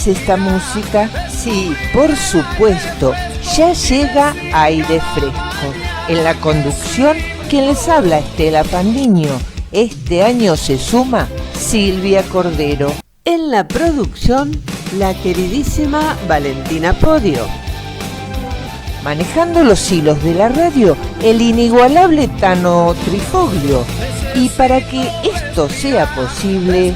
es esta música? Sí, por supuesto, ya llega Aire Fresco. En la conducción, quien les habla, Estela Pandiño. Este año se suma Silvia Cordero. En la producción, la queridísima Valentina Podio. Manejando los hilos de la radio, el inigualable Tano Trifoglio. Y para que esto sea posible,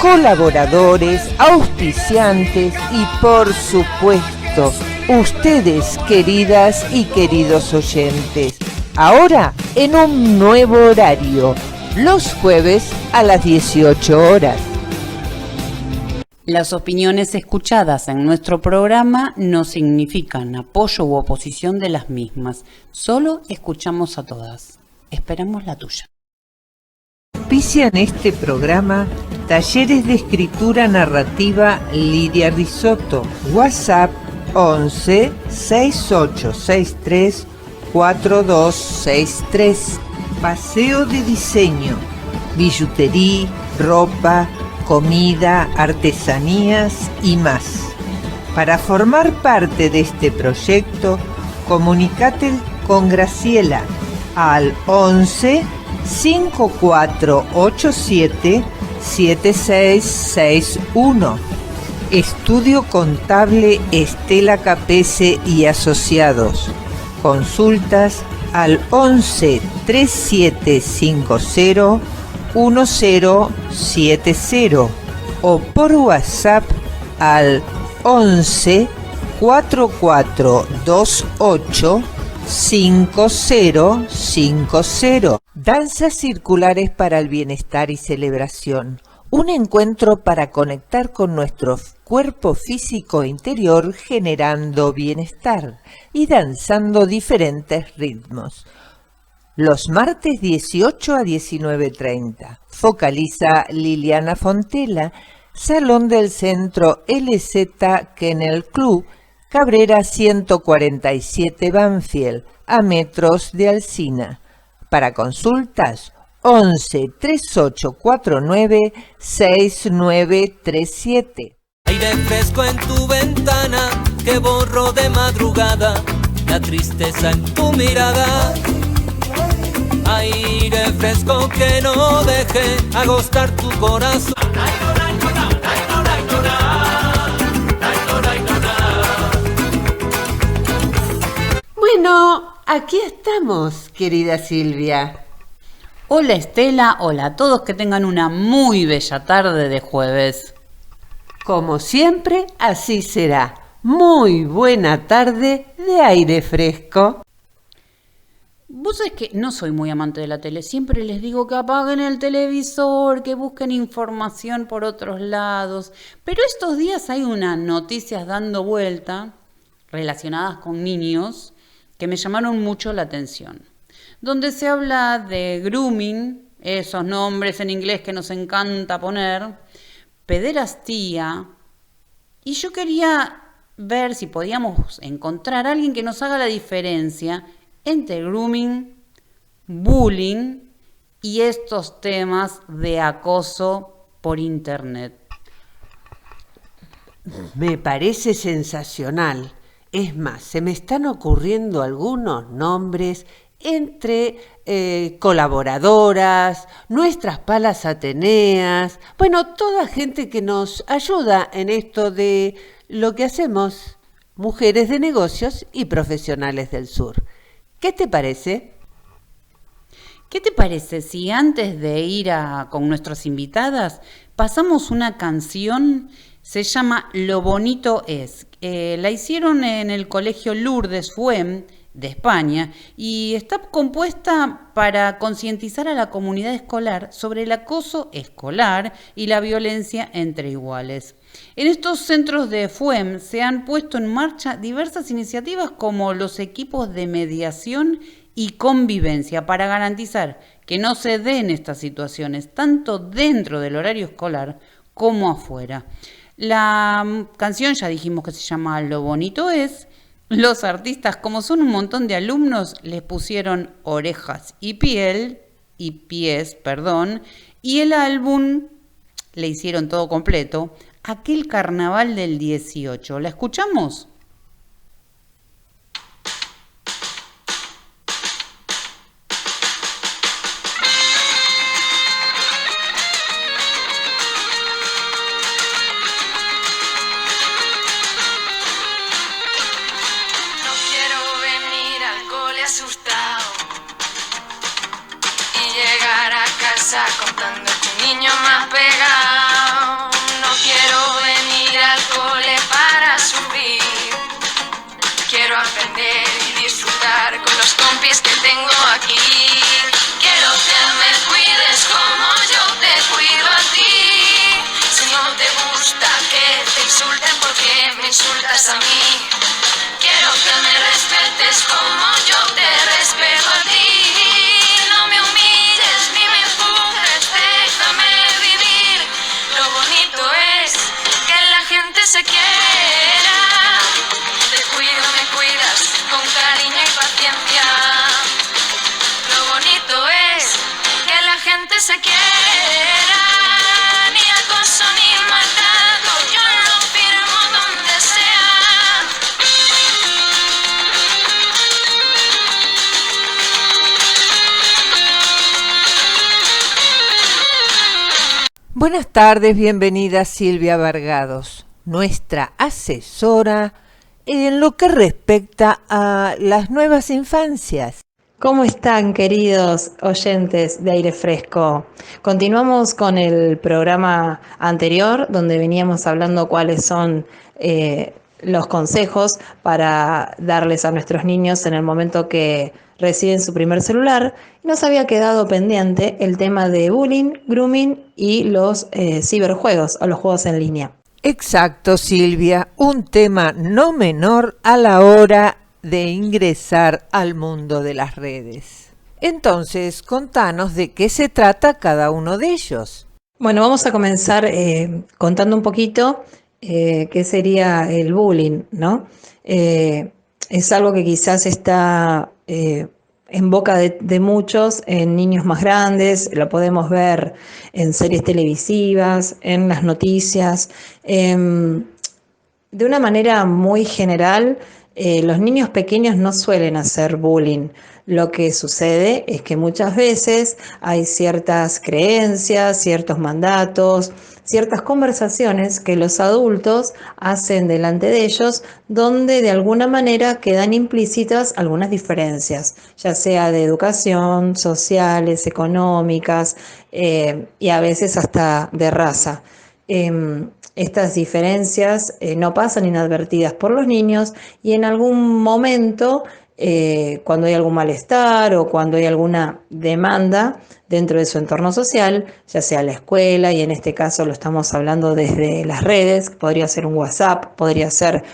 colaboradores, auspiciantes y por supuesto, ustedes, queridas y queridos oyentes. Ahora en un nuevo horario, los jueves a las 18 horas. Las opiniones escuchadas en nuestro programa no significan apoyo u oposición de las mismas. Solo escuchamos a todas. Esperamos la tuya. Auspician este programa Talleres de Escritura Narrativa Lidia Risotto. WhatsApp 11 6863 4263. Paseo de diseño, billutería, ropa, comida, artesanías y más. Para formar parte de este proyecto, comunicate con Graciela al 11 5487 7661. Estudio Contable Estela Capese y Asociados. Consultas al 11 3750 1070 o por WhatsApp al 11 4428 5050. Danzas circulares para el bienestar y celebración. Un encuentro para conectar con nuestro cuerpo físico interior generando bienestar y danzando diferentes ritmos. Los martes 18 a 19:30. Focaliza Liliana Fontela, Salón del Centro LZ Kennel Club, Cabrera 147 Banfield, a metros de Alsina. Para consultas, 11 3849 6937. Aire fresco en tu ventana, que borro de madrugada la tristeza en tu mirada. Aire fresco que no deje agostar tu corazón. Bueno, aquí estamos, querida Silvia. Hola Estela, hola a todos, que tengan una muy bella tarde de jueves. Como siempre, así será. Muy buena tarde de aire fresco. Vos sabés que no soy muy amante de la tele, siempre les digo que apaguen el televisor, que busquen información por otros lados, pero estos días hay unas noticias dando vuelta relacionadas con niños que me llamaron mucho la atención, donde se habla de grooming, esos nombres en inglés que nos encanta poner, pederastía, y yo quería ver si podíamos encontrar a alguien que nos haga la diferencia entre grooming, bullying y estos temas de acoso por internet. Me parece sensacional. Es más, se me están ocurriendo algunos nombres entre colaboradoras, nuestras palas ateneas, bueno, toda gente que nos ayuda en esto de lo que hacemos, mujeres de negocios y profesionales del sur. ¿Qué te parece? ¿Qué te parece si antes de ir con nuestras invitadas pasamos una canción? Se llama Lo Bonito Es. La hicieron en el Colegio Lourdes FUEM de España y está compuesta para concientizar a la comunidad escolar sobre el acoso escolar y la violencia entre iguales. En estos centros de FUEM se han puesto en marcha diversas iniciativas como los equipos de mediación y convivencia para garantizar que no se den estas situaciones tanto dentro del horario escolar como afuera. La canción ya dijimos que se llama Lo Bonito Es. Los artistas, como son un montón de alumnos, les pusieron orejas y pies, y el álbum le hicieron todo completo. Aquel carnaval del 18. ¿La escuchamos? Contando que niño más pegado. No quiero venir al cole para sufrir. Quiero aprender y disfrutar con los compis que tengo aquí. Quiero que me cuides como yo te cuido a ti. Si no te gusta que te insulten, ¿por qué me insultas a mí? Quiero que me respetes como yo te respeto a ti. No me humilles ni me empujes, déjame vivir. Lo bonito es que la gente se quiera. Te cuido, me cuidas con cariño y paciencia. Lo bonito es que la gente se quiera. Ni acoso ni maltrato, yo lo firmo donde sea. Buenas tardes, bienvenida Silvia Vargados, nuestra asesora en lo que respecta a las nuevas infancias. ¿Cómo están, queridos oyentes de Aire Fresco? Continuamos con el programa anterior, donde veníamos hablando cuáles son los consejos para darles a nuestros niños en el momento que reciben su primer celular. Nos había quedado pendiente el tema de bullying, grooming y los ciberjuegos o los juegos en línea. Exacto, Silvia, un tema no menor a la hora de ingresar al mundo de las redes. Entonces, contanos de qué se trata cada uno de ellos. Bueno, vamos a comenzar contando un poquito qué sería el bullying, ¿no? Es algo que quizás está en boca de muchos, en niños más grandes, lo podemos ver en series televisivas, en las noticias. De una manera muy general, los niños pequeños no suelen hacer bullying. Lo que sucede es que muchas veces hay ciertas creencias, ciertos mandatos, ciertas conversaciones que los adultos hacen delante de ellos, donde de alguna manera quedan implícitas algunas diferencias, ya sea de educación, sociales, económicas y a veces hasta de raza. Estas diferencias no pasan inadvertidas por los niños y en algún momento, cuando hay algún malestar o cuando hay alguna demanda dentro de su entorno social, ya sea la escuela, y en este caso lo estamos hablando desde las redes, podría ser un WhatsApp, podría ser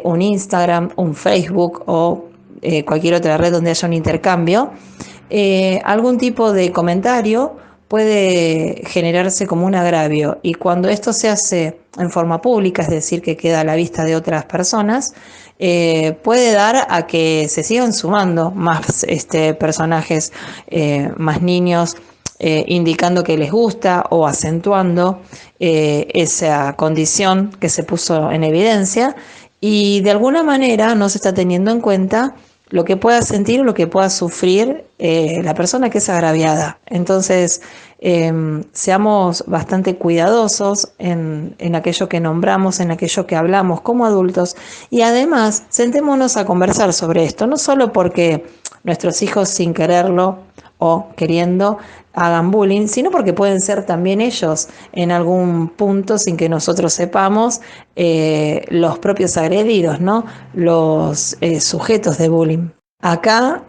un Instagram, un Facebook o cualquier otra red donde haya un intercambio, algún tipo de comentario puede generarse como un agravio, y cuando esto se hace en forma pública, es decir, que queda a la vista de otras personas, puede dar a que se sigan sumando más personajes, más niños, indicando que les gusta o acentuando esa condición que se puso en evidencia, y de alguna manera no se está teniendo en cuenta lo que pueda sentir o lo que pueda sufrir la persona que es agraviada. Entonces, seamos bastante cuidadosos en aquello que nombramos, en aquello que hablamos como adultos, y además sentémonos a conversar sobre esto, no solo porque nuestros hijos sin quererlo o queriendo hagan bullying, sino porque pueden ser también ellos en algún punto, sin que nosotros sepamos, los propios agredidos, ¿no? Los sujetos de bullying. Acá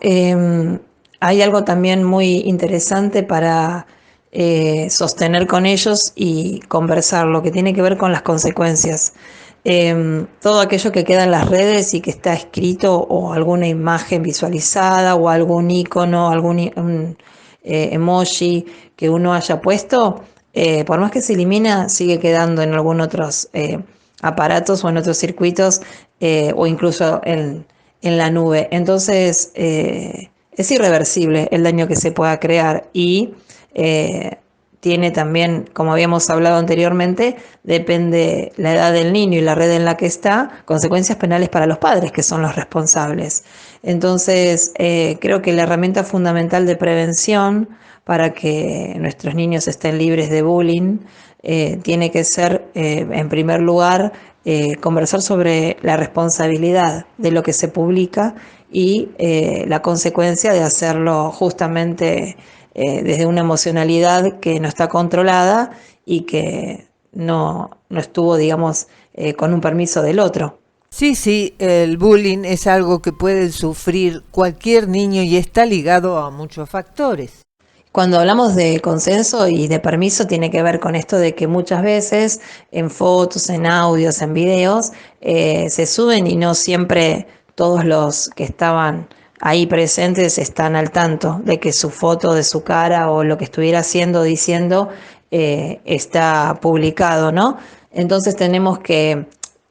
hay algo también muy interesante para sostener con ellos y conversar, lo que tiene que ver con las consecuencias. Todo aquello que queda en las redes y que está escrito, o alguna imagen visualizada, o algún icono, algún emoji que uno haya puesto, por más que se elimina, sigue quedando en algunos otros aparatos o en otros circuitos, o incluso en la nube. Entonces es irreversible el daño que se pueda crear, y tiene también, como habíamos hablado anteriormente, depende la edad del niño y la red en la que está, consecuencias penales para los padres, que son los responsables. Entonces, creo que la herramienta fundamental de prevención para que nuestros niños estén libres de bullying tiene que ser, en primer lugar, conversar sobre la responsabilidad de lo que se publica y la consecuencia de hacerlo justamente desde una emocionalidad que no está controlada y que no estuvo, digamos, con un permiso del otro. Sí, el bullying es algo que puede sufrir cualquier niño y está ligado a muchos factores. Cuando hablamos de consenso y de permiso tiene que ver con esto de que muchas veces en fotos, en audios, en videos se suben y no siempre todos los que estaban ahí presentes están al tanto de que su foto de su cara o lo que estuviera haciendo o diciendo está publicado, ¿no? Entonces tenemos que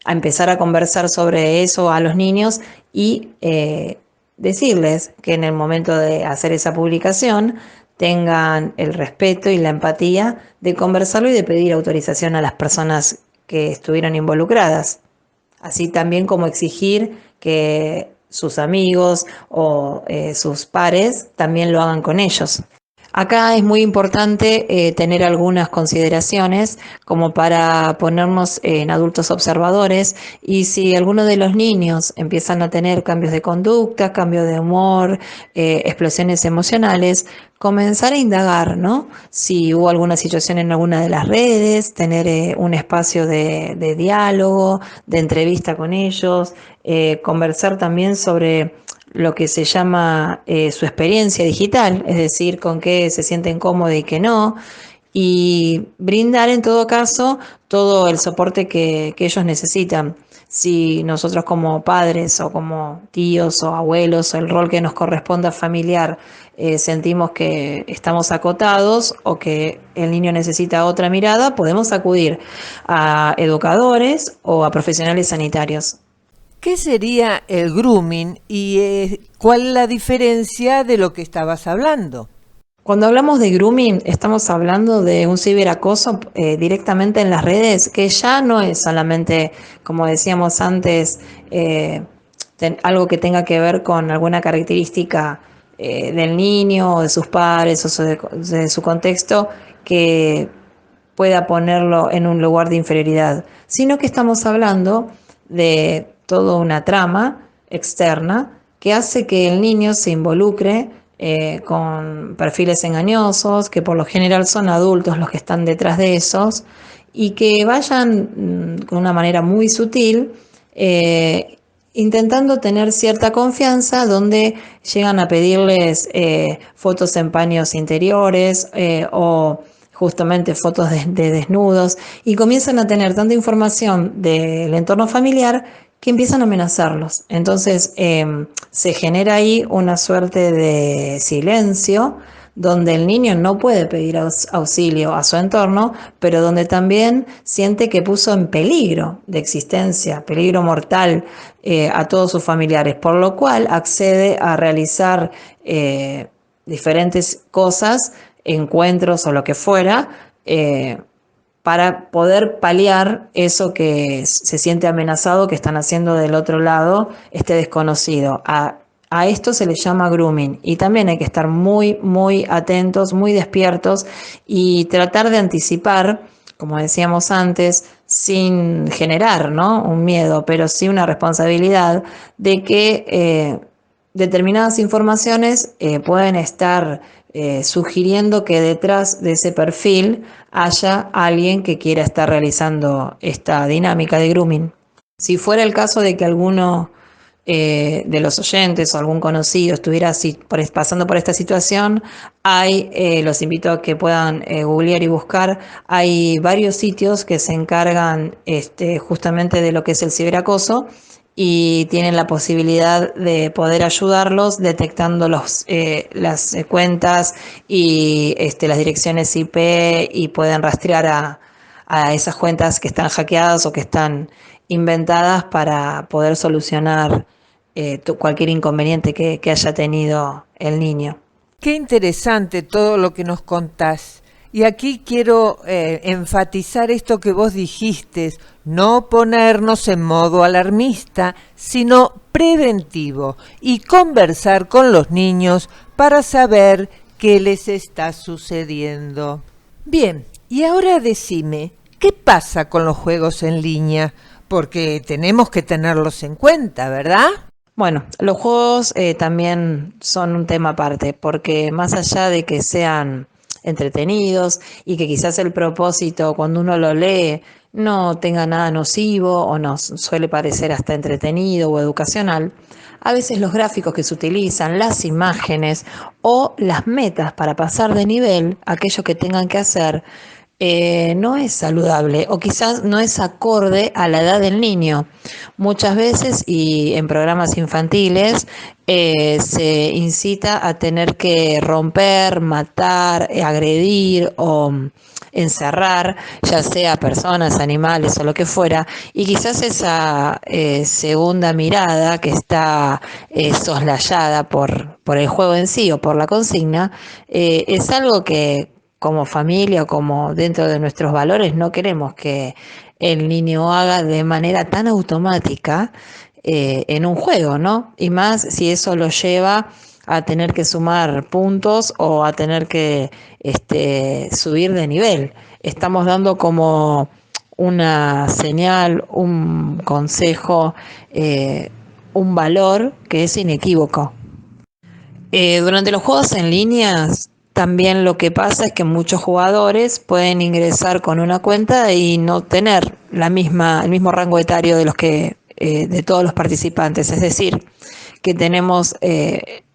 empezar a conversar sobre eso a los niños y decirles que en el momento de hacer esa publicación tengan el respeto y la empatía de conversarlo y de pedir autorización a las personas que estuvieron involucradas. Así también como exigir que sus amigos o sus pares también lo hagan con ellos. Acá es muy importante tener algunas consideraciones como para ponernos en adultos observadores, y si alguno de los niños empiezan a tener cambios de conducta, cambios de humor, explosiones emocionales, comenzar a indagar, ¿no? Si hubo alguna situación en alguna de las redes, tener un espacio de diálogo, de entrevista con ellos, conversar también sobre lo que se llama su experiencia digital, es decir, con qué se sienten cómodos y qué no, y brindar en todo caso todo el soporte que ellos necesitan. Si nosotros como padres o como tíos o abuelos, o el rol que nos corresponda familiar, sentimos que estamos acotados o que el niño necesita otra mirada, podemos acudir a educadores o a profesionales sanitarios. ¿Qué sería el grooming y cuál es la diferencia de lo que estabas hablando? Cuando hablamos de grooming, estamos hablando de un ciberacoso directamente en las redes, que ya no es solamente, como decíamos antes, algo que tenga que ver con alguna característica del niño o de sus padres o de su contexto que pueda ponerlo en un lugar de inferioridad, sino que estamos hablando de toda una trama externa que hace que el niño se involucre con perfiles engañosos, que por lo general son adultos los que están detrás de esos, y que vayan con una manera muy sutil intentando tener cierta confianza, donde llegan a pedirles fotos en paños interiores o justamente fotos de desnudos, y comienzan a tener tanta información del entorno familiar que empiezan a amenazarlos. Entonces se genera ahí una suerte de silencio donde el niño no puede pedir auxilio a su entorno, pero donde también siente que puso en peligro de existencia, peligro mortal a todos sus familiares, por lo cual accede a realizar diferentes cosas, encuentros o lo que fuera, para poder paliar eso que se siente amenazado que están haciendo del otro lado este desconocido. A esto se le llama grooming, y también hay que estar muy, muy atentos, muy despiertos y tratar de anticipar, como decíamos antes, sin generar, ¿no?, un miedo, pero sí una responsabilidad de que determinadas informaciones pueden estar sugiriendo que detrás de ese perfil haya alguien que quiera estar realizando esta dinámica de grooming. Si fuera el caso de que alguno de los oyentes o algún conocido estuviera así, pasando por esta situación, los invito a que puedan googlear y buscar. Hay varios sitios que se encargan justamente de lo que es el ciberacoso, y tienen la posibilidad de poder ayudarlos detectando las cuentas y las direcciones IP, y pueden rastrear a esas cuentas que están hackeadas o que están inventadas para poder solucionar cualquier inconveniente que haya tenido el niño. Qué interesante todo lo que nos contás. Y aquí quiero enfatizar esto que vos dijiste, no ponernos en modo alarmista, sino preventivo y conversar con los niños para saber qué les está sucediendo. Bien, y ahora decime, ¿qué pasa con los juegos en línea? Porque tenemos que tenerlos en cuenta, ¿verdad? Bueno, los juegos también son un tema aparte, porque más allá de que sean entretenidos y que quizás el propósito cuando uno lo lee no tenga nada nocivo o nos suele parecer hasta entretenido o educacional, a veces los gráficos que se utilizan, las imágenes o las metas para pasar de nivel, aquello que tengan que hacer, no es saludable o quizás no es acorde a la edad del niño. Muchas veces y en programas infantiles se incita a tener que romper, matar, agredir o encerrar, ya sea personas, animales o lo que fuera, y quizás esa segunda mirada que está soslayada por el juego en sí o por la consigna, es algo que como familia o como dentro de nuestros valores no queremos que el niño haga de manera tan automática en un juego, ¿no? Y más si eso lo lleva a tener que sumar puntos o a tener que subir de nivel. Estamos dando como una señal, un consejo, un valor que es inequívoco. Durante los juegos en línea, también lo que pasa es que muchos jugadores pueden ingresar con una cuenta y no tener el mismo rango etario de los que de todos los participantes. Es decir, que tenemos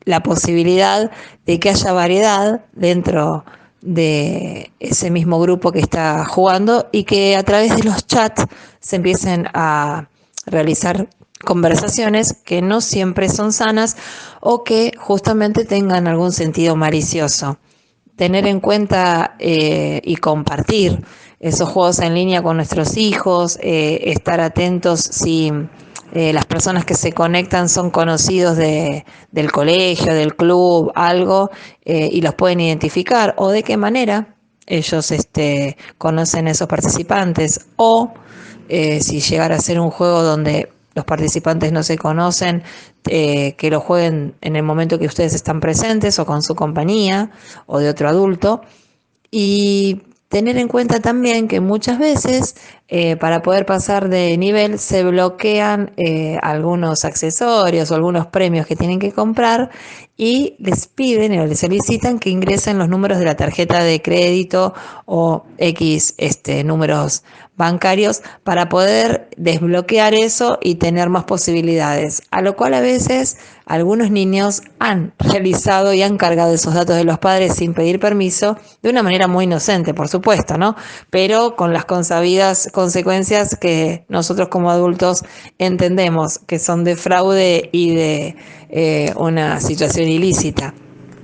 la posibilidad de que haya variedad dentro de ese mismo grupo que está jugando y que a través de los chats se empiecen a realizar conversaciones que no siempre son sanas o que justamente tengan algún sentido malicioso. Tener en cuenta y compartir esos juegos en línea con nuestros hijos, estar atentos si las personas que se conectan son conocidos del colegio, del club, algo, y los pueden identificar, o de qué manera ellos conocen a esos participantes, o si llegara a ser un juego donde los participantes no se conocen, que lo jueguen en el momento que ustedes están presentes o con su compañía o de otro adulto. Y tener en cuenta también que muchas veces para poder pasar de nivel se bloquean algunos accesorios o algunos premios que tienen que comprar y les piden o les solicitan que ingresen los números de la tarjeta de crédito o X números bancarios para poder desbloquear eso y tener más posibilidades, a lo cual a veces algunos niños han realizado y han cargado esos datos de los padres sin pedir permiso, de una manera muy inocente, por supuesto, ¿no? Pero con las consabidas consecuencias que nosotros como adultos entendemos que son de fraude y de una situación ilícita.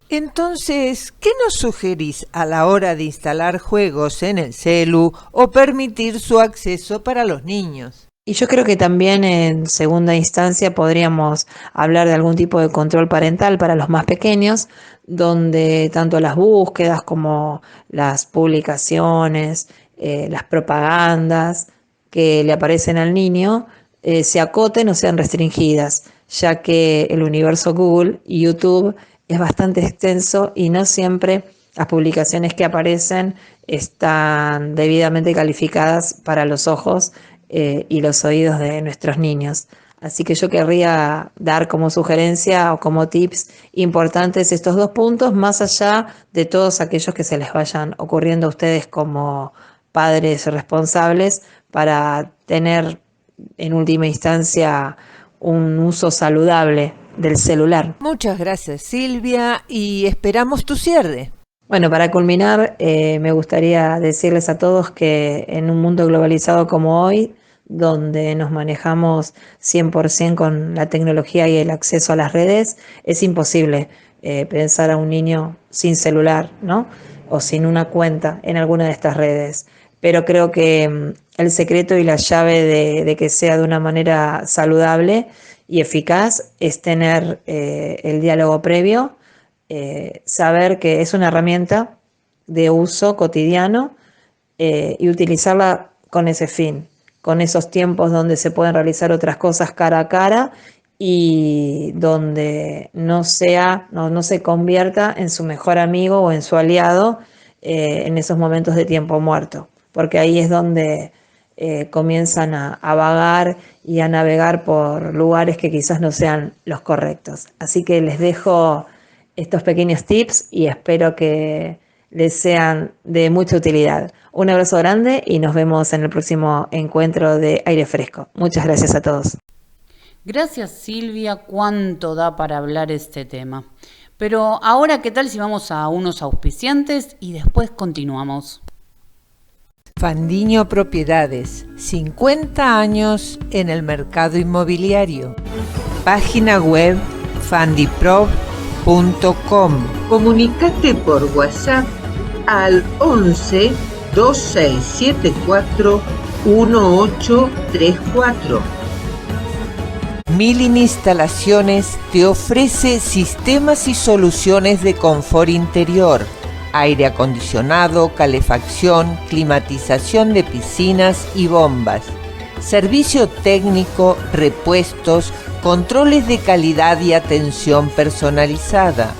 Entonces, ¿qué nos sugerís a la hora de instalar juegos en el celu o permitir su acceso para los niños? Y yo creo que también en segunda instancia podríamos hablar de algún tipo de control parental para los más pequeños, donde tanto las búsquedas como las publicaciones, las propagandas que le aparecen al niño se acoten o sean restringidas, ya que el universo Google y YouTube es bastante extenso y no siempre las publicaciones que aparecen están debidamente calificadas para los ojos y los oídos de nuestros niños. Así que yo querría dar como sugerencia o como tips importantes estos dos puntos, más allá de todos aquellos que se les vayan ocurriendo a ustedes como padres responsables para tener en última instancia un uso saludable del celular. Muchas gracias, Silvia, y esperamos tu cierre. Bueno, para culminar, me gustaría decirles a todos que en un mundo globalizado como hoy, donde nos manejamos 100% con la tecnología y el acceso a las redes, es imposible pensar a un niño sin celular, ¿no? O sin una cuenta en alguna de estas redes. Pero creo que el secreto y la llave de que sea de una manera saludable y eficaz es tener el diálogo previo, saber que es una herramienta de uso cotidiano y utilizarla con ese fin, con esos tiempos donde se pueden realizar otras cosas cara a cara y donde no se convierta en su mejor amigo o en su aliado en esos momentos de tiempo muerto, porque ahí es donde comienzan a vagar y a navegar por lugares que quizás no sean los correctos. Así que les dejo estos pequeños tips y espero que les sean de mucha utilidad. Un abrazo grande y nos vemos en el próximo encuentro de Aire Fresco. Muchas gracias a todos. Gracias, Silvia, cuánto da para hablar este tema. Pero ahora, ¿qué tal si vamos a unos auspiciantes y después continuamos? Fandiño Propiedades, 50 años en el mercado inmobiliario. Página web fandiprop.com. Comunicate por WhatsApp al 11 2674 1834. Milling Instalaciones te ofrece sistemas y soluciones de confort interior, aire acondicionado, calefacción, climatización de piscinas y bombas, servicio técnico, repuestos, controles de calidad y atención personalizada.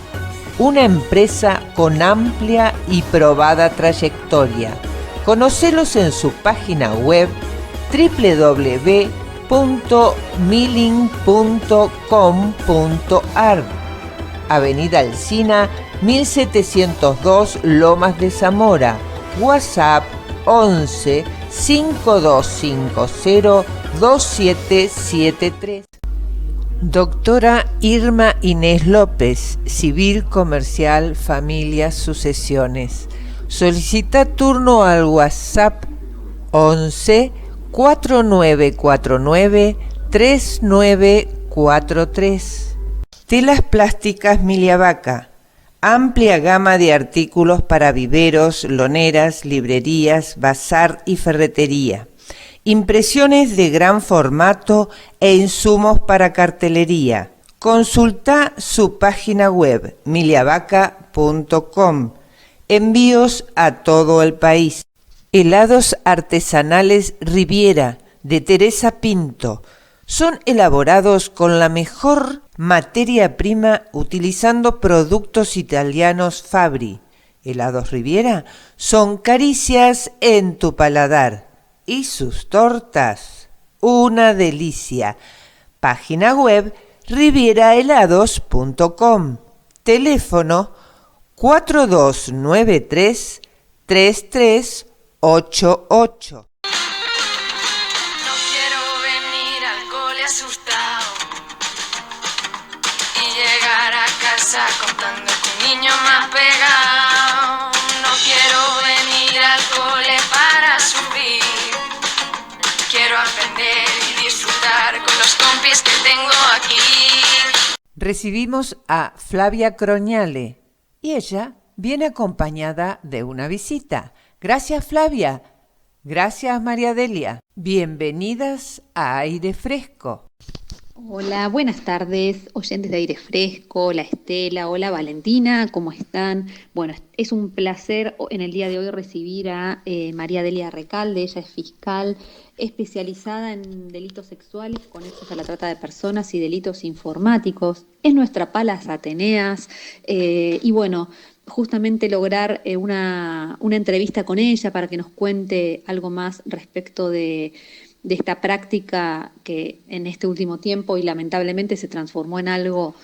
Una empresa con amplia y probada trayectoria. Conocelos en su página web www.milling.com.ar. Avenida Alsina 1702 Lomas de Zamora. WhatsApp 11 5250 2773. Doctora Irma Inés López, Civil, Comercial, Familias, Sucesiones. Solicita turno al WhatsApp 11 4949 3943. Telas plásticas Miliavaca. Amplia gama de artículos para viveros, loneras, librerías, bazar y ferretería. Impresiones de gran formato e insumos para cartelería. Consulta su página web miliavaca.com. Envíos a todo el país. Helados artesanales Riviera de Teresa Pinto. Son elaborados con la mejor materia prima utilizando productos italianos Fabri. Helados Riviera son caricias en tu paladar. Y sus tortas, una delicia. Página web rivierahelados.com. Teléfono 4293 3388. No quiero venir al cole asustado y llegar a casa contando que un niño más pegado. No quiero venir al cole para sufrir. Quiero aprender y disfrutar con los compis que tengo aquí. Recibimos a Flavia Croñale y ella viene acompañada de una visita. Gracias, Flavia. Gracias, María Delia. Bienvenidas a Aire Fresco. Hola, buenas tardes, oyentes de Aire Fresco, hola Estela, hola Valentina, ¿cómo están? Bueno, es un placer en el día de hoy recibir a María Delia Recalde. Ella es fiscal especializada en delitos sexuales conexos a la trata de personas y delitos informáticos. Es nuestra Palas Ateneas y bueno, justamente lograr una entrevista con ella para que nos cuente algo más respecto de esta práctica que en este último tiempo y lamentablemente se transformó en algo,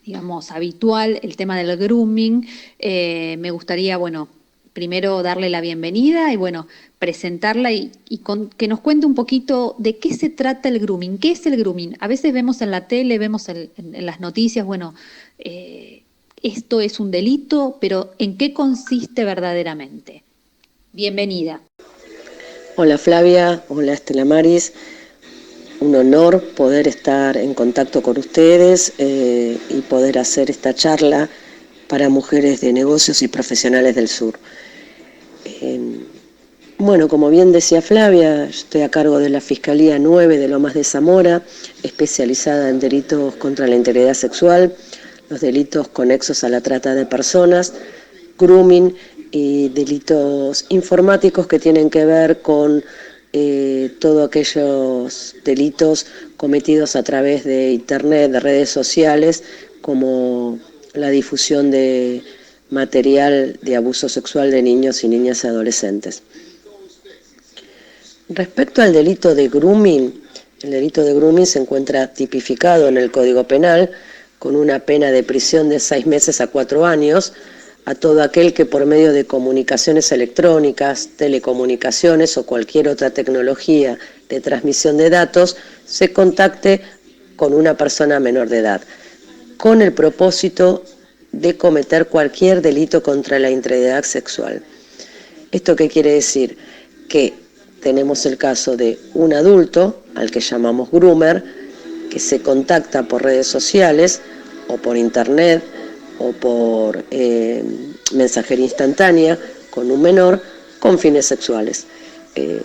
digamos, habitual, el tema del grooming. Me gustaría, bueno, primero darle la bienvenida y, bueno, presentarla y que nos cuente un poquito de qué se trata el grooming. ¿Qué es el grooming? A veces vemos en la tele, vemos en las noticias, bueno, esto es un delito, pero ¿en qué consiste verdaderamente? Bienvenida. Hola Flavia, hola Estela Maris, un honor poder estar en contacto con ustedes y poder hacer esta charla para mujeres de negocios y profesionales del sur. Bueno, como bien decía Flavia, estoy a cargo de la Fiscalía 9 de Lomas de Zamora, especializada en delitos contra la integridad sexual, los delitos conexos a la trata de personas, grooming y delitos informáticos que tienen que ver con todos aquellos delitos cometidos a través de Internet, de redes sociales, como la difusión de material de abuso sexual de niños y niñas y adolescentes. Respecto al delito de grooming, el delito de grooming se encuentra tipificado en el Código Penal con una pena de prisión de 6 meses a 4 años a todo aquel que por medio de comunicaciones electrónicas, telecomunicaciones o cualquier otra tecnología de transmisión de datos se contacte con una persona menor de edad, con el propósito de cometer cualquier delito contra la integridad sexual. ¿Esto qué quiere decir? Que tenemos el caso de un adulto, al que llamamos groomer, que se contacta por redes sociales o por internet o por mensajería instantánea con un menor con fines sexuales.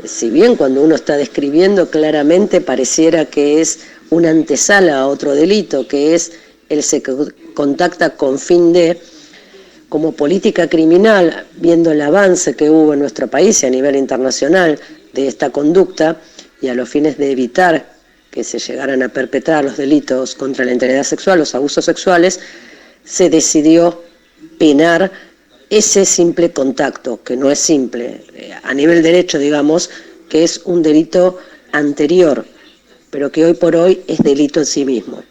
Si bien cuando uno está describiendo claramente pareciera que es una antesala a otro delito, que es el se contacta con fin de, como política criminal, viendo el avance que hubo en nuestro país y a nivel internacional de esta conducta y a los fines de evitar que se llegaran a perpetrar los delitos contra la integridad sexual, los abusos sexuales, se decidió penar ese simple contacto, que no es simple, a nivel derecho, digamos, que es un delito anterior, pero que hoy por hoy es delito en sí mismo.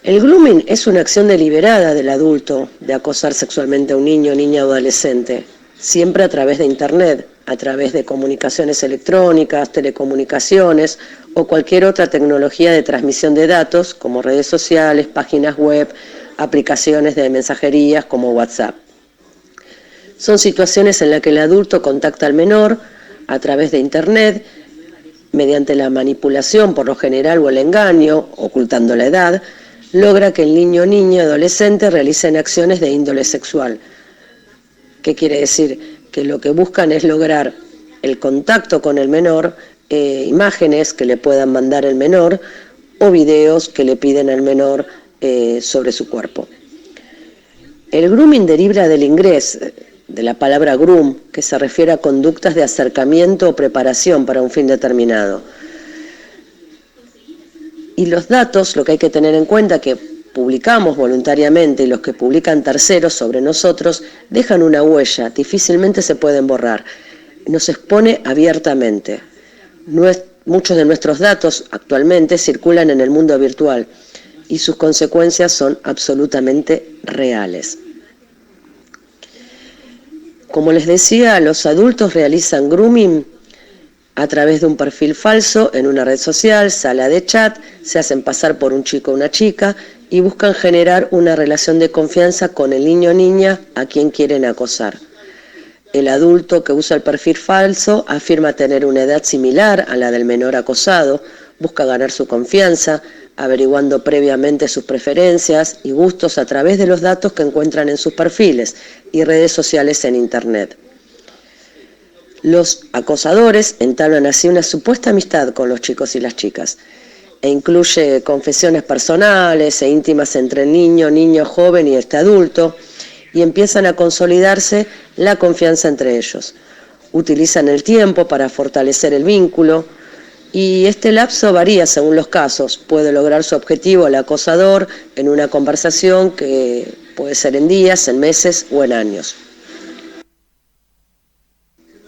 El grooming es una acción deliberada del adulto de acosar sexualmente a un niño, niña o adolescente, siempre a través de Internet, a través de comunicaciones electrónicas, telecomunicaciones o cualquier otra tecnología de transmisión de datos, como redes sociales, páginas web, aplicaciones de mensajerías como WhatsApp. Son situaciones en las que el adulto contacta al menor a través de Internet, mediante la manipulación por lo general o el engaño, ocultando la edad, logra que el niño, niña, adolescente realicen acciones de índole sexual. ¿Qué quiere decir? Que lo que buscan es lograr el contacto con el menor, imágenes que le puedan mandar el menor o videos que le piden al menor sobre su cuerpo. El grooming deriva del inglés, de la palabra groom, que se refiere a conductas de acercamiento o preparación para un fin determinado. Y los datos, lo que hay que tener en cuenta que publicamos voluntariamente y los que publican terceros sobre nosotros, dejan una huella, difícilmente se pueden borrar. Nos expone abiertamente. Muchos de nuestros datos actualmente circulan en el mundo virtual y sus consecuencias son absolutamente reales. Como les decía, los adultos realizan grooming a través de un perfil falso en una red social, sala de chat, se hacen pasar por un chico o una chica y buscan generar una relación de confianza con el niño o niña a quien quieren acosar. El adulto que usa el perfil falso afirma tener una edad similar a la del menor acosado, busca ganar su confianza, averiguando previamente sus preferencias y gustos a través de los datos que encuentran en sus perfiles y redes sociales en Internet. Los acosadores entablan así una supuesta amistad con los chicos y las chicas e incluye confesiones personales e íntimas entre el niño, joven y este adulto y empiezan a consolidarse la confianza entre ellos. Utilizan el tiempo para fortalecer el vínculo y este lapso varía según los casos. Puede lograr su objetivo el acosador en una conversación que puede ser en días, en meses o en años.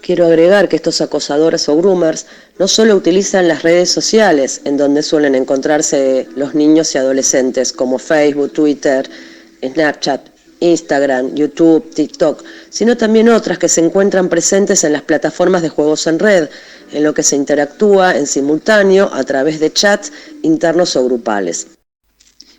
Quiero agregar que estos acosadores o groomers no solo utilizan las redes sociales en donde suelen encontrarse los niños y adolescentes como Facebook, Twitter, Snapchat, Instagram, YouTube, TikTok, sino también otras que se encuentran presentes en las plataformas de juegos en red, en lo que se interactúa en simultáneo a través de chats internos o grupales.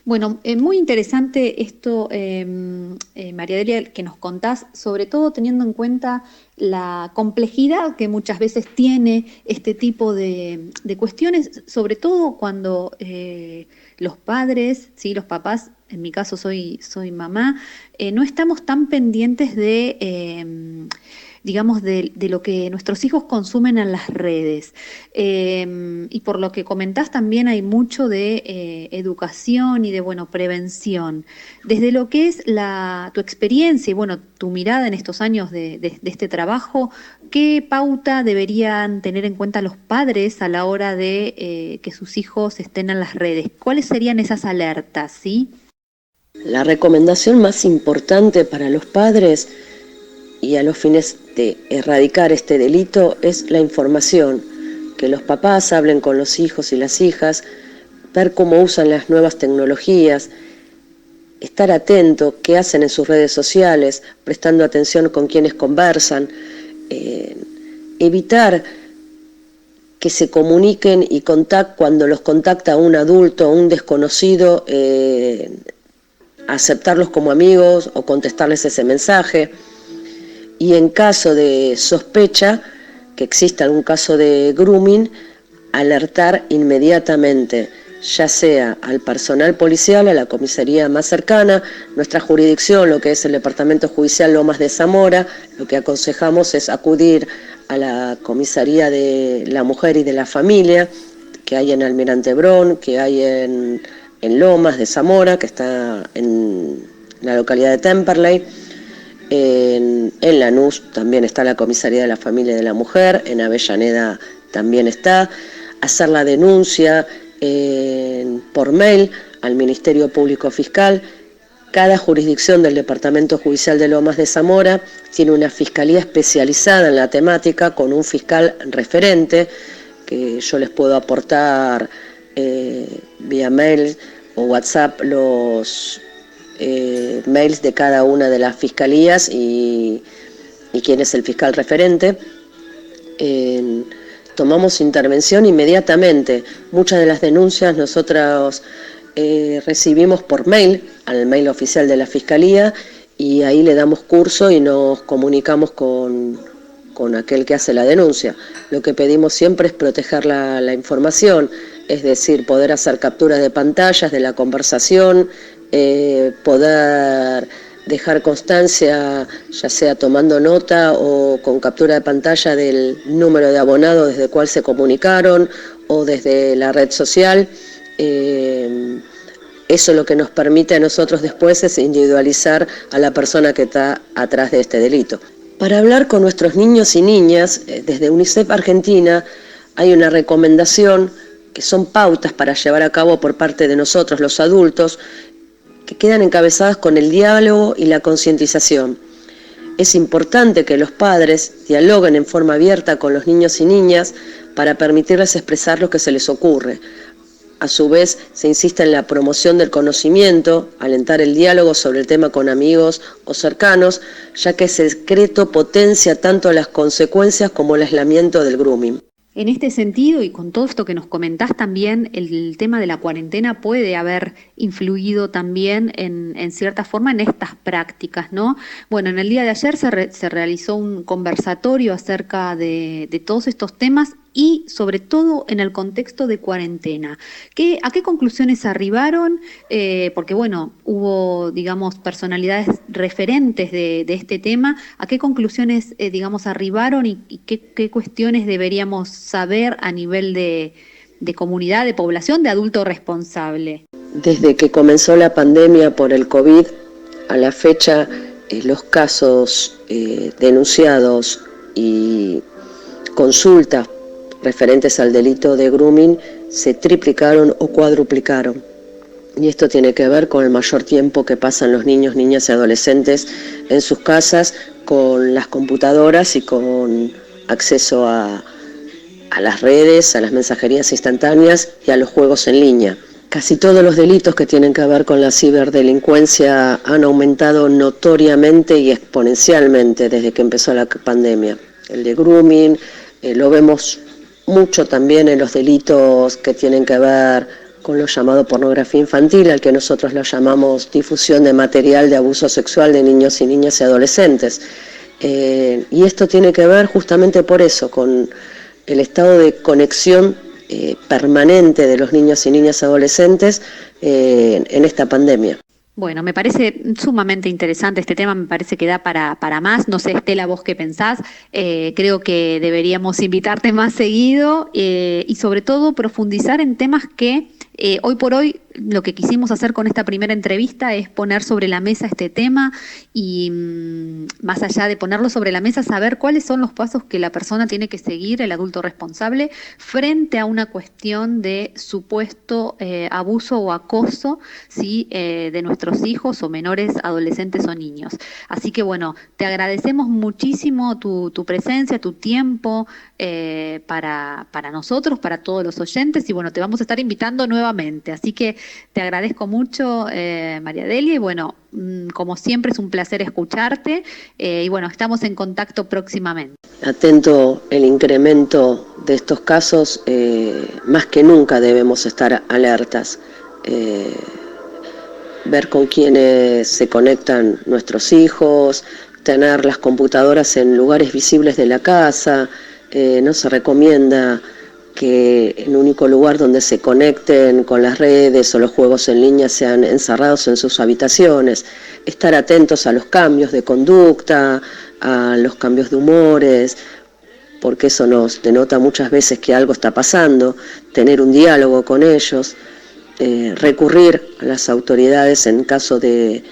Bueno, muy interesante esto, María Delia, que nos contás, sobre todo teniendo en cuenta la complejidad que muchas veces tiene este tipo de cuestiones, sobre todo cuando los padres, ¿sí? Los papás, en mi caso soy mamá, no estamos tan pendientes de digamos, de lo que nuestros hijos consumen en las redes. Y por lo que comentás también hay mucho de educación y de, bueno, prevención. Desde lo que es tu experiencia y, bueno, tu mirada en estos años de este trabajo, ¿qué pauta deberían tener en cuenta los padres a la hora de que sus hijos estén en las redes? ¿Cuáles serían esas alertas, sí? La recomendación más importante para los padres y a los fines de erradicar este delito es la información, que los papás hablen con los hijos y las hijas, ver cómo usan las nuevas tecnologías, estar atento qué hacen en sus redes sociales, prestando atención con quienes conversan, evitar que se comuniquen y cuando los contacta un adulto o un desconocido, aceptarlos como amigos o contestarles ese mensaje. Y en caso de sospecha que exista algún caso de grooming, alertar inmediatamente, ya sea al personal policial, a la comisaría más cercana, nuestra jurisdicción, lo que es el Departamento Judicial Lomas de Zamora. Lo que aconsejamos es acudir a la comisaría de la mujer y de la familia, que hay en Almirante Brón, que hay en Lomas de Zamora, que está en la localidad de Temperley. En Lanús también está la comisaría de la familia y de la mujer, en Avellaneda también está. Hacer la denuncia por mail al Ministerio Público Fiscal. Cada jurisdicción del Departamento Judicial de Lomas de Zamora tiene una fiscalía especializada en la temática con un fiscal referente, que yo les puedo aportar vía mail o WhatsApp los mails de cada una de las fiscalías y quién es el fiscal referente. Tomamos intervención inmediatamente. Muchas de las denuncias nosotros recibimos por mail, al mail oficial de la Fiscalía, y ahí le damos curso y nos comunicamos con aquel que hace la denuncia. Lo que pedimos siempre es proteger la información, es decir, poder hacer captura de pantallas de la conversación, poder dejar constancia, ya sea tomando nota o con captura de pantalla del número de abonado desde el cual se comunicaron o desde la red social. Eso lo que nos permite a nosotros después es individualizar a la persona que está atrás de este delito. Para hablar con nuestros niños y niñas, desde UNICEF Argentina hay una recomendación que son pautas para llevar a cabo por parte de nosotros, los adultos, que quedan encabezadas con el diálogo y la concientización. Es importante que los padres dialoguen en forma abierta con los niños y niñas para permitirles expresar lo que se les ocurre. A su vez, se insiste en la promoción del conocimiento, alentar el diálogo sobre el tema con amigos o cercanos, ya que ese secreto potencia tanto las consecuencias como el aislamiento del grooming. En este sentido, y con todo esto que nos comentás también, el tema de la cuarentena puede haber influido también en cierta forma en estas prácticas, ¿no? Bueno, en el día de ayer se realizó un conversatorio acerca de todos estos temas y sobre todo en el contexto de cuarentena. ¿A qué conclusiones arribaron? Porque bueno, hubo, digamos, personalidades referentes de este tema. ¿A qué conclusiones, digamos, arribaron y qué cuestiones deberíamos saber a nivel de comunidad, de población, de adulto responsable? Desde que comenzó la pandemia por el COVID a la fecha, los casos denunciados y consultas referentes al delito de grooming se triplicaron o cuadruplicaron. Y esto tiene que ver con el mayor tiempo que pasan los niños, niñas y adolescentes en sus casas con las computadoras y con acceso a las redes, a las mensajerías instantáneas y a los juegos en línea. Casi todos los delitos que tienen que ver con la ciberdelincuencia han aumentado notoriamente y exponencialmente desde que empezó la pandemia. El de grooming, lo vemos mucho también en los delitos que tienen que ver con lo llamado pornografía infantil, al que nosotros lo llamamos difusión de material de abuso sexual de niños y niñas y adolescentes. Y esto tiene que ver justamente por eso, con el estado de conexión permanente de los niños y niñas adolescentes en esta pandemia. Bueno, me parece sumamente interesante este tema, me parece que da para más. No sé, Estela, vos qué pensás. Creo que deberíamos invitarte más seguido y sobre todo profundizar en temas que hoy por hoy lo que quisimos hacer con esta primera entrevista es poner sobre la mesa este tema y más allá de ponerlo sobre la mesa, saber cuáles son los pasos que la persona tiene que seguir, el adulto responsable, frente a una cuestión de supuesto abuso o acoso, ¿sí? De nuestros hijos o menores, adolescentes o niños. Así que bueno, te agradecemos muchísimo tu presencia, tu tiempo para nosotros, para todos los oyentes y bueno, te vamos a estar invitando nuevamente. Así que te agradezco mucho, María Delia, y bueno, como siempre es un placer escucharte y bueno, estamos en contacto próximamente. Atento el incremento de estos casos, más que nunca debemos estar alertas, ver con quiénes se conectan nuestros hijos, tener las computadoras en lugares visibles de la casa. No se recomienda que el único lugar donde se conecten con las redes o los juegos en línea sean encerrados en sus habitaciones. Estar atentos a los cambios de conducta, a los cambios de humores, porque eso nos denota muchas veces que algo está pasando. Tener un diálogo con ellos, recurrir a las autoridades en caso de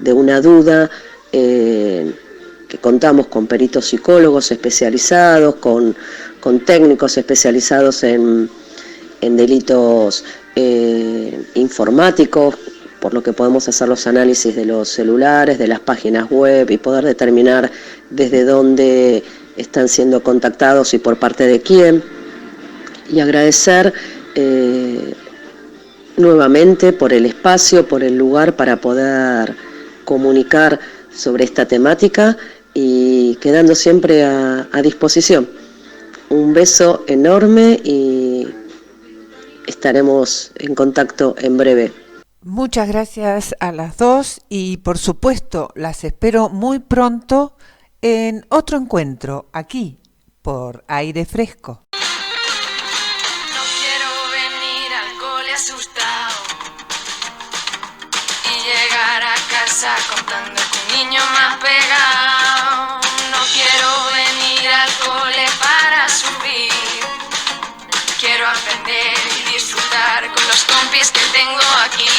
una duda, que contamos con peritos psicólogos especializados, con técnicos especializados en delitos informáticos, por lo que podemos hacer los análisis de los celulares, de las páginas web y poder determinar desde dónde están siendo contactados y por parte de quién. Y agradecer nuevamente por el espacio, por el lugar para poder comunicar sobre esta temática y quedando siempre a disposición. Un beso enorme y estaremos en contacto en breve. Muchas gracias a las dos y por supuesto las espero muy pronto en otro encuentro aquí por Aire Fresco. No quiero venir al cole asustado y llegar a casa contando que un niño más pegado. No quiero venir al cole para subir. Quiero aprender y disfrutar con los compis que tengo aquí.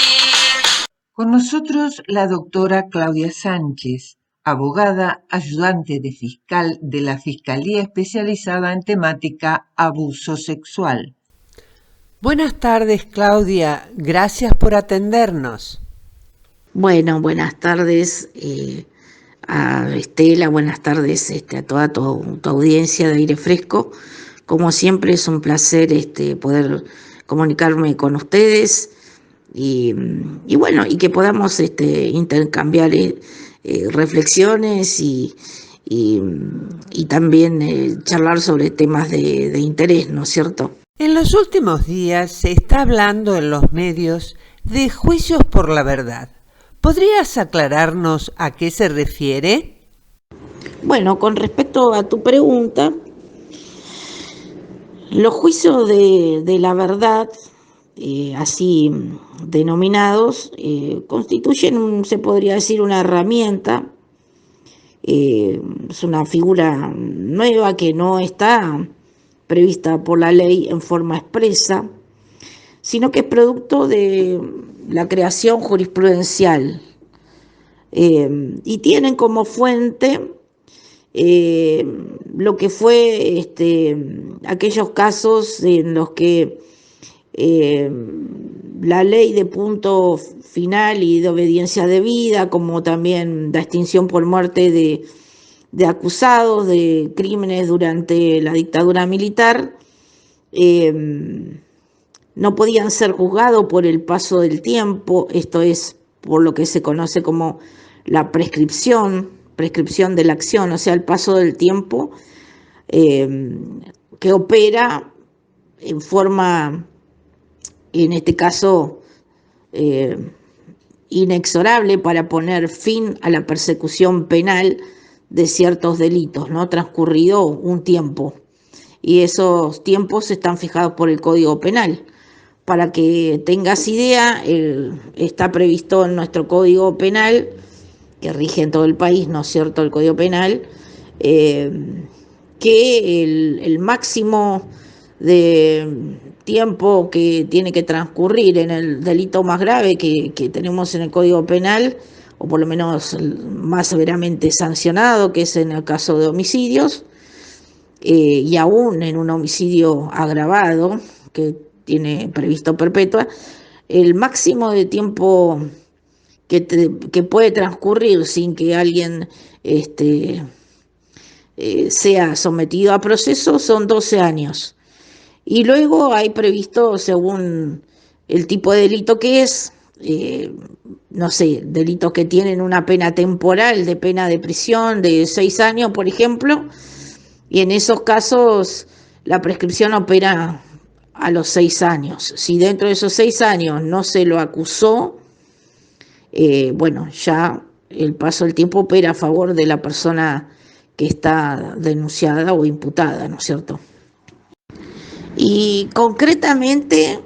Con nosotros la doctora Claudia Sánchez, abogada ayudante de fiscal de la Fiscalía Especializada en Temática Abuso Sexual. Buenas tardes, Claudia. Gracias por atendernos. Bueno, buenas tardes a Estela, buenas tardes a toda tu audiencia de Aire Fresco. Como siempre es un placer poder comunicarme con ustedes y bueno, y que podamos intercambiar reflexiones y también charlar sobre temas de interés, ¿no es cierto? En los últimos días se está hablando en los medios de juicios por la verdad. ¿Podrías aclararnos a qué se refiere? Bueno, con respecto a tu pregunta, los juicios de la verdad, así denominados, constituyen, se podría decir, una herramienta. Es una figura nueva que no está prevista por la ley en forma expresa, sino que es producto de la creación jurisprudencial y tienen como fuente lo que fue aquellos casos en los que la ley de punto final y de obediencia debida, como también la extinción por muerte de acusados de crímenes durante la dictadura militar, no podían ser juzgados por el paso del tiempo. Esto es por lo que se conoce como la prescripción de la acción, o sea, el paso del tiempo que opera en forma, en este caso, inexorable para poner fin a la persecución penal de ciertos delitos, ¿no? Transcurrido un tiempo, y esos tiempos están fijados por el Código Penal. Para que tengas idea, está previsto en nuestro Código Penal, que rige en todo el país, ¿no es cierto?, el Código Penal, que el máximo de tiempo que tiene que transcurrir en el delito más grave que tenemos en el Código Penal, o por lo menos más severamente sancionado, que es en el caso de homicidios, y aún en un homicidio agravado, que tiene previsto perpetua, el máximo de tiempo que puede transcurrir sin que alguien sea sometido a proceso son 12 años. Y luego hay previsto, según el tipo de delito que es, no sé, delitos que tienen una pena temporal de pena de prisión de 6 años, por ejemplo, y en esos casos la prescripción opera a los 6 años. Si dentro de esos 6 años no se lo acusó, bueno, ya el paso del tiempo opera a favor de la persona que está denunciada o imputada, ¿no es cierto? Y concretamente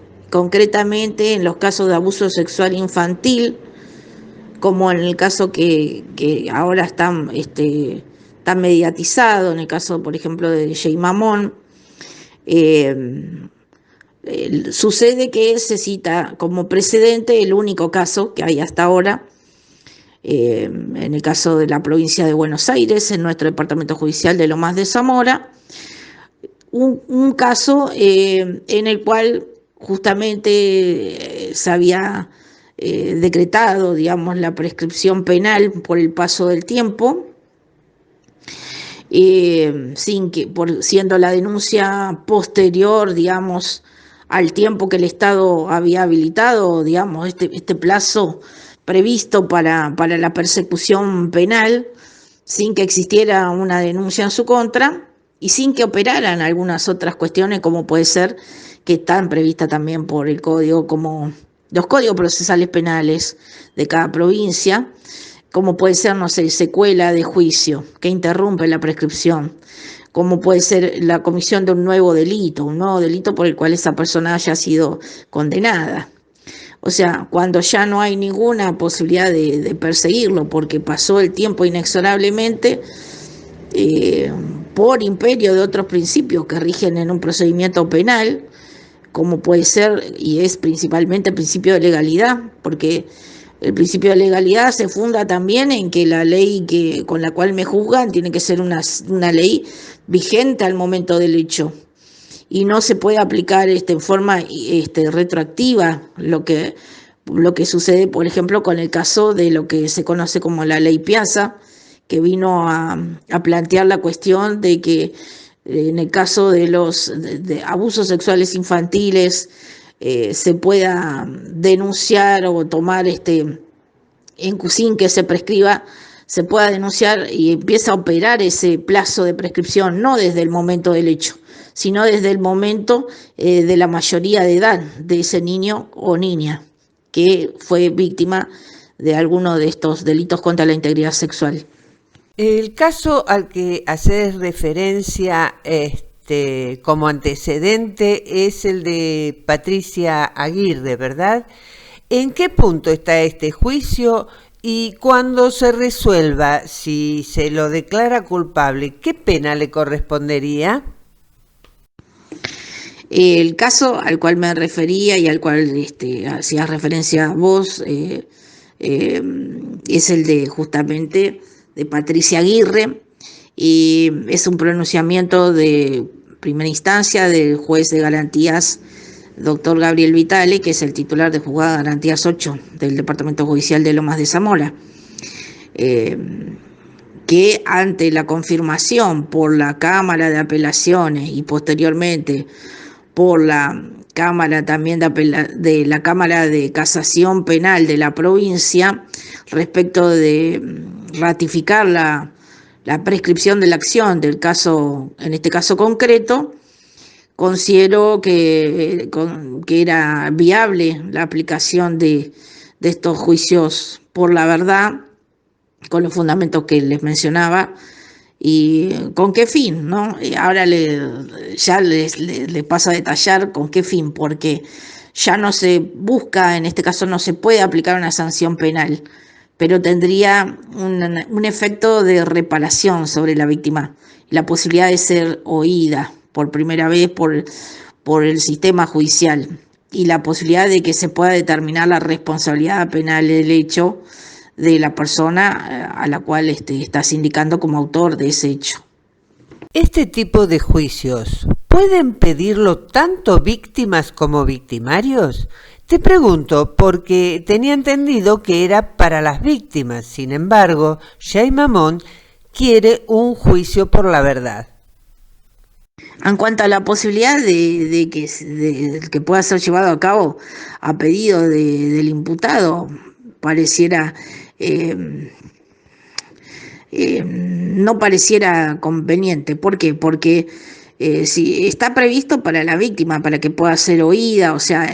en los casos de abuso sexual infantil, como en el caso que ahora está mediatizado, en el caso, por ejemplo, de Jay Mamón, sucede que se cita como precedente el único caso que hay hasta ahora, en el caso de la provincia de Buenos Aires, en nuestro departamento judicial de Lomas de Zamora, un caso en el cual justamente se había decretado, digamos, la prescripción penal por el paso del tiempo, siendo la denuncia posterior, digamos, al tiempo que el Estado había habilitado, digamos, este plazo previsto para la persecución penal, sin que existiera una denuncia en su contra y sin que operaran algunas otras cuestiones, como puede ser que están previstas también por el código, como los códigos procesales penales de cada provincia, como puede ser, no sé, secuela de juicio que interrumpe la prescripción, como puede ser la comisión de un nuevo delito por el cual esa persona haya sido condenada. O sea, cuando ya no hay ninguna posibilidad de perseguirlo porque pasó el tiempo inexorablemente, por imperio de otros principios que rigen en un procedimiento penal, como puede ser, y es principalmente el principio de legalidad, porque el principio de legalidad se funda también en que la ley con la cual me juzgan tiene que ser una ley vigente al momento del hecho, y no se puede aplicar en forma retroactiva lo que sucede, por ejemplo, con el caso de lo que se conoce como la ley Piazza, que vino a plantear la cuestión de que en el caso de los de abusos sexuales infantiles se pueda denunciar o tomar sin que se prescriba, se pueda denunciar y empieza a operar ese plazo de prescripción, no desde el momento del hecho, sino desde el momento de la mayoría de edad de ese niño o niña que fue víctima de alguno de estos delitos contra la integridad sexual. El caso al que haces referencia como antecedente es el de Patricia Aguirre, ¿verdad? ¿En qué punto está este juicio? Y cuando se resuelva, si se lo declara culpable, ¿qué pena le correspondería? El caso al cual me refería y al cual hacías referencia vos es el de justamente de Patricia Aguirre, y es un pronunciamiento de primera instancia del juez de garantías, doctor Gabriel Vitale, que es el titular de Juzgado de Garantías 8 del Departamento Judicial de Lomas de Zamora, que ante la confirmación por la Cámara de Apelaciones y posteriormente por la Cámara también de la Cámara de Casación Penal de la provincia respecto de ratificar la prescripción de la acción del caso, en este caso concreto, considero que era viable la aplicación de estos juicios por la verdad, con los fundamentos que les mencionaba. ¿Y con qué fin, no? Ahora les paso a detallar con qué fin, porque ya no se busca, en este caso no se puede aplicar una sanción penal, pero tendría un efecto de reparación sobre la víctima, la posibilidad de ser oída por primera vez por el sistema judicial y la posibilidad de que se pueda determinar la responsabilidad penal del hecho de la persona a la cual estás indicando como autor de ese hecho. Este tipo de juicios, ¿pueden pedirlo tanto víctimas como victimarios? Te pregunto porque tenía entendido que era para las víctimas. Sin embargo, Jay Mamón quiere un juicio por la verdad. En cuanto a la posibilidad de que pueda ser llevado a cabo a pedido del imputado, pareciera no pareciera conveniente. ¿Por qué? Porque si está previsto para la víctima, para que pueda ser oída, o sea,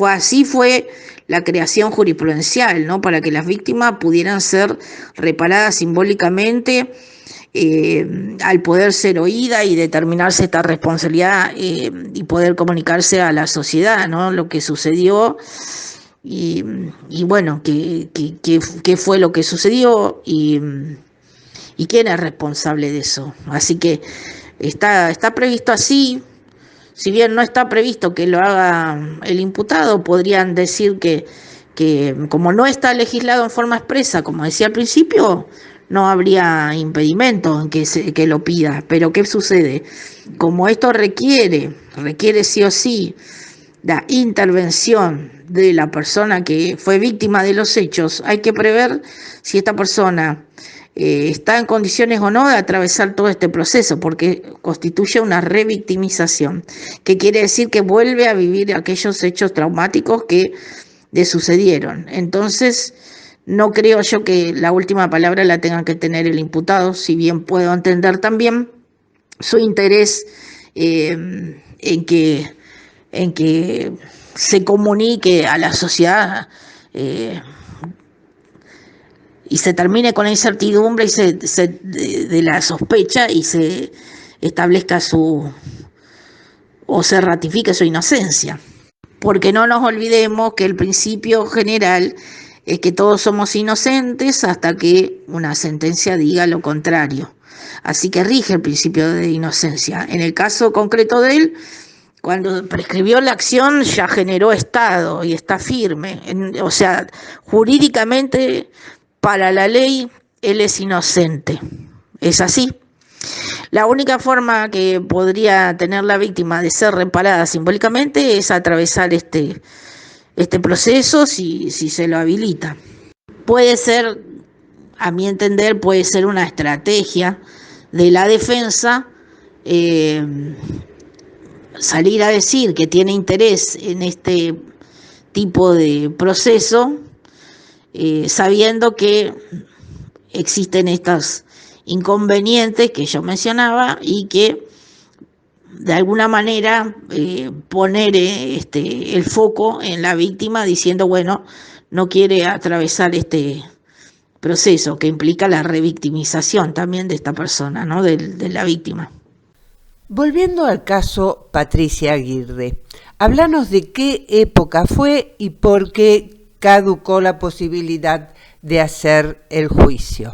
así fue la creación jurisprudencial, ¿no? Para que las víctimas pudieran ser reparadas simbólicamente al poder ser oída y determinarse esta responsabilidad y poder comunicarse a la sociedad, ¿no? Lo que sucedió y bueno, qué fue lo que sucedió y quién es responsable de eso. Así que está previsto así. Si bien no está previsto que lo haga el imputado, podrían decir que como no está legislado en forma expresa, como decía al principio, no habría impedimento en que lo pida. Pero ¿qué sucede? Como esto requiere sí o sí la intervención de la persona que fue víctima de los hechos, hay que prever si esta persona está en condiciones o no de atravesar todo este proceso, porque constituye una revictimización, que quiere decir que vuelve a vivir aquellos hechos traumáticos que le sucedieron. Entonces, no creo yo que la última palabra la tenga que tener el imputado, si bien puedo entender también su interés en que se comunique a la sociedad y se termine con la incertidumbre de la sospecha y se establezca o se ratifique su inocencia. Porque no nos olvidemos que el principio general es que todos somos inocentes hasta que una sentencia diga lo contrario. Así que rige el principio de inocencia. En el caso concreto de él, cuando prescribió la acción ya generó estado y está firme. O sea, jurídicamente para la ley él es inocente. Es así. La única forma que podría tener la víctima de ser reparada simbólicamente es atravesar este proceso si se lo habilita. Puede ser, a mi entender, puede ser una estrategia de la defensa salir a decir que tiene interés en este tipo de proceso, sabiendo que existen estos inconvenientes que yo mencionaba y que de alguna manera poner el foco en la víctima diciendo, bueno, no quiere atravesar este proceso que implica la revictimización también de esta persona, ¿no? de la víctima. Volviendo al caso Patricia Aguirre, háblanos de qué época fue y por qué caducó la posibilidad de hacer el juicio.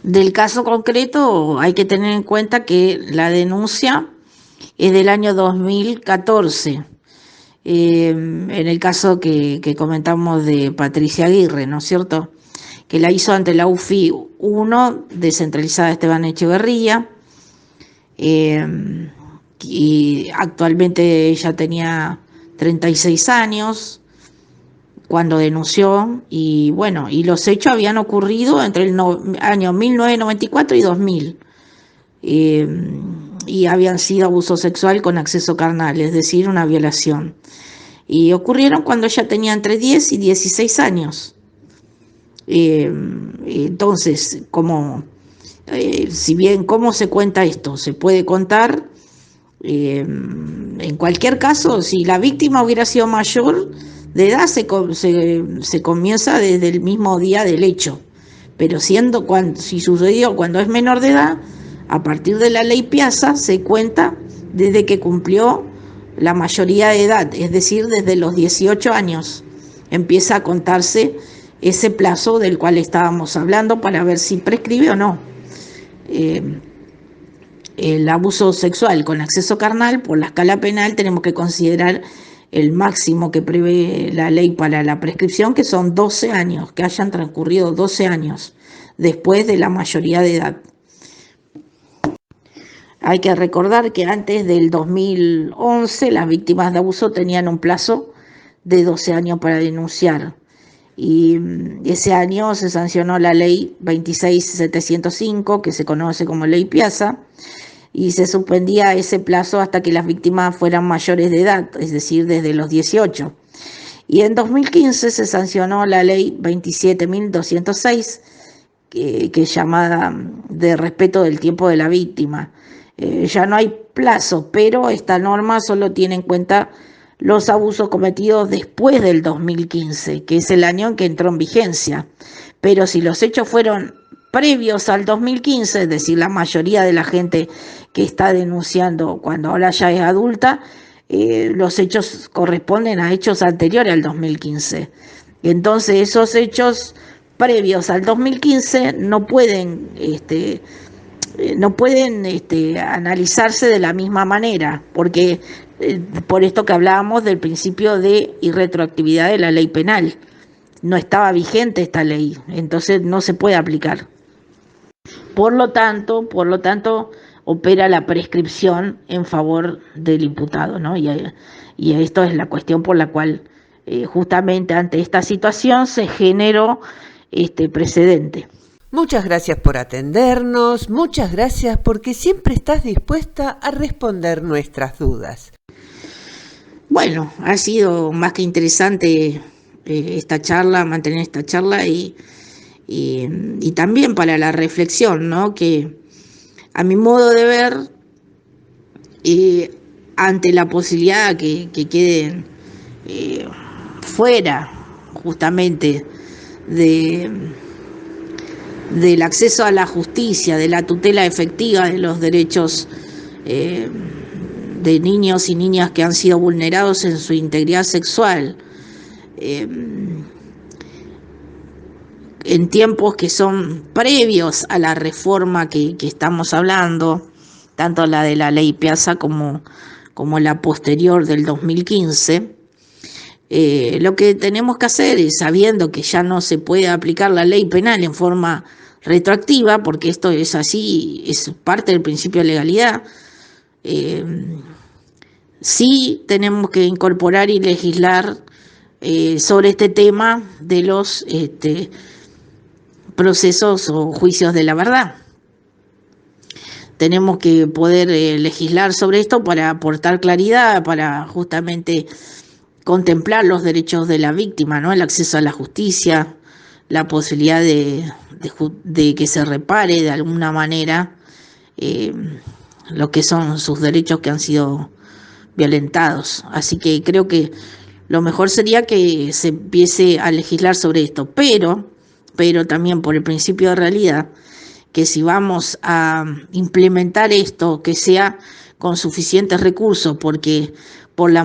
Del caso concreto hay que tener en cuenta que la denuncia es del año 2014, en el caso que comentamos de Patricia Aguirre, ¿no es cierto?, que la hizo ante la UFI 1, descentralizada Esteban Echeverría, y actualmente ella tenía 36 años cuando denunció, y bueno, y los hechos habían ocurrido entre el año 1994 y 2000, y habían sido abuso sexual con acceso carnal, es decir, una violación, y ocurrieron cuando ella tenía entre 10 y 16 años. Entonces, si bien cómo se cuenta esto, se puede contar, en cualquier caso, si la víctima hubiera sido mayor de edad, se comienza desde el mismo día del hecho, pero si sucedió cuando es menor de edad, a partir de la ley Piazza se cuenta desde que cumplió la mayoría de edad, es decir, desde los 18 años, empieza a contarse ese plazo del cual estábamos hablando para ver si prescribe o no. El abuso sexual con acceso carnal, por la escala penal, tenemos que considerar el máximo que prevé la ley para la prescripción, que son 12 años, que hayan transcurrido 12 años después de la mayoría de edad. Hay que recordar que antes del 2011 las víctimas de abuso tenían un plazo de 12 años para denunciar, y ese año se sancionó la ley 26705, que se conoce como ley Piazza, y se suspendía ese plazo hasta que las víctimas fueran mayores de edad, es decir, desde los 18. Y en 2015 se sancionó la ley 27206, que es llamada de respeto del tiempo de la víctima. Ya no hay plazo, pero esta norma solo tiene en cuenta los abusos cometidos después del 2015, que es el año en que entró en vigencia. Pero si los hechos fueron previos al 2015, es decir, la mayoría de la gente que está denunciando cuando ahora ya es adulta, los hechos corresponden a hechos anteriores al 2015. Entonces esos hechos previos al 2015 no pueden analizarse de la misma manera, porque por esto que hablábamos del principio de irretroactividad de la ley penal, no estaba vigente esta ley, entonces no se puede aplicar. Por lo tanto, opera la prescripción en favor del imputado, ¿no? Y esto es la cuestión por la cual justamente ante esta situación se generó este precedente. Muchas gracias por atendernos, muchas gracias porque siempre estás dispuesta a responder nuestras dudas. Bueno, ha sido más que interesante esta charla, mantener esta charla y también para la reflexión, ¿no? Que a mi modo de ver, ante la posibilidad que queden fuera justamente del acceso a la justicia, de la tutela efectiva de los derechos de niños y niñas que han sido vulnerados en su integridad sexual, en tiempos que son previos a la reforma que estamos hablando, tanto la de la ley Piazza como la posterior del 2015, lo que tenemos que hacer es, sabiendo que ya no se puede aplicar la ley penal en forma retroactiva, porque esto es así, es parte del principio de legalidad, sí tenemos que incorporar y legislar sobre este tema de los procesos o juicios de la verdad. Tenemos que poder legislar sobre esto para aportar claridad, para justamente contemplar los derechos de la víctima, ¿no? El acceso a la justicia, la posibilidad de que se repare de alguna manera lo que son sus derechos que han sido violentados. Así que creo que lo mejor sería que se empiece a legislar sobre esto, pero también por el principio de realidad, que si vamos a implementar esto, que sea con suficientes recursos, porque por la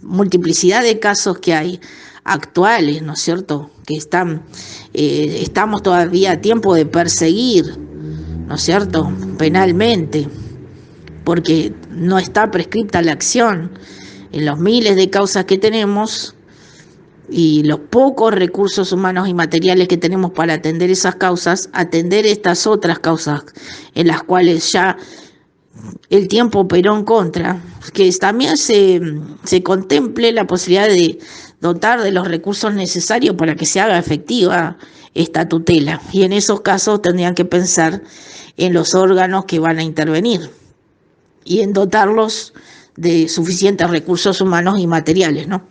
multiplicidad de casos que hay actuales, ¿no es cierto?, que estamos todavía a tiempo de perseguir, ¿no es cierto?, penalmente, porque no está prescripta la acción en los miles de causas que tenemos y los pocos recursos humanos y materiales que tenemos para atender esas causas, atender estas otras causas en las cuales ya el tiempo operó en contra, que también se contemple la posibilidad de dotar de los recursos necesarios para que se haga efectiva esta tutela. Y en esos casos tendrían que pensar en los órganos que van a intervenir y en dotarlos de suficientes recursos humanos y materiales, ¿no?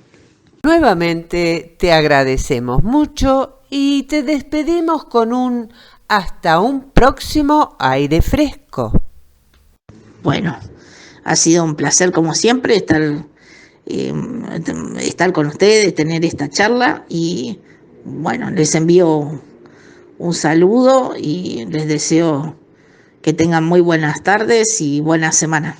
Nuevamente te agradecemos mucho y te despedimos con hasta un próximo aire fresco. Bueno, ha sido un placer como siempre estar con ustedes, tener esta charla y bueno, les envío un saludo y les deseo que tengan muy buenas tardes y buena semana.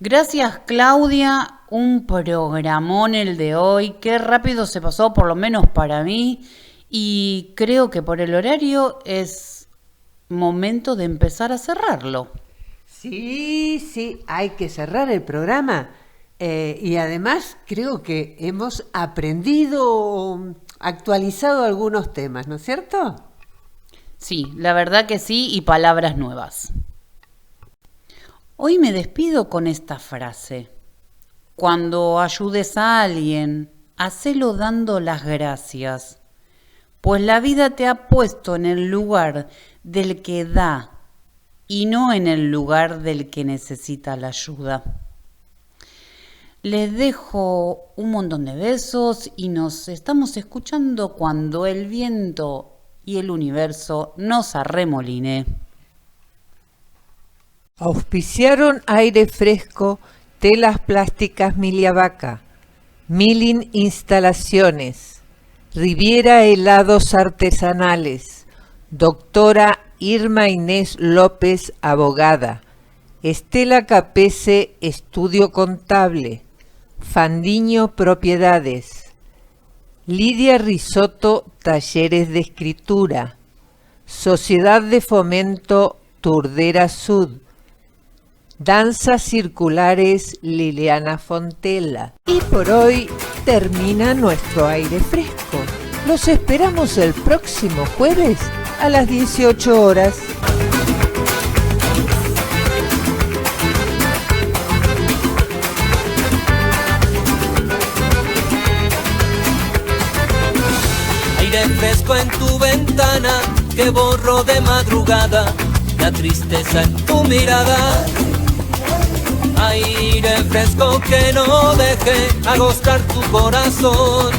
Gracias, Claudia. Un programón el de hoy. Qué rápido se pasó, por lo menos para mí. Y creo que por el horario es momento de empezar a cerrarlo. Sí, hay que cerrar el programa. Y además creo que hemos aprendido, actualizado algunos temas, ¿no es cierto? Sí, la verdad que sí, y palabras nuevas. Hoy me despido con esta frase. Cuando ayudes a alguien, hacelo dando las gracias, pues la vida te ha puesto en el lugar del que da y no en el lugar del que necesita la ayuda. Les dejo un montón de besos y nos estamos escuchando cuando el viento y el universo nos arremoline. Auspiciaron Aire Fresco, Telas Plásticas Miliavaca, Milling Instalaciones, Riviera Helados Artesanales, Doctora Irma Inés López, abogada, Estela Capese, Estudio Contable, Fandiño Propiedades, Lidia Risotto, Talleres de Escritura, Sociedad de Fomento Turdera Sud, Danzas Circulares Liliana Fontela. Y por hoy termina nuestro aire fresco. Los esperamos el próximo jueves a las 18 horas. Aire fresco en tu ventana que borro de madrugada, la tristeza en tu mirada. Aire fresco que no deje agostar tu corazón.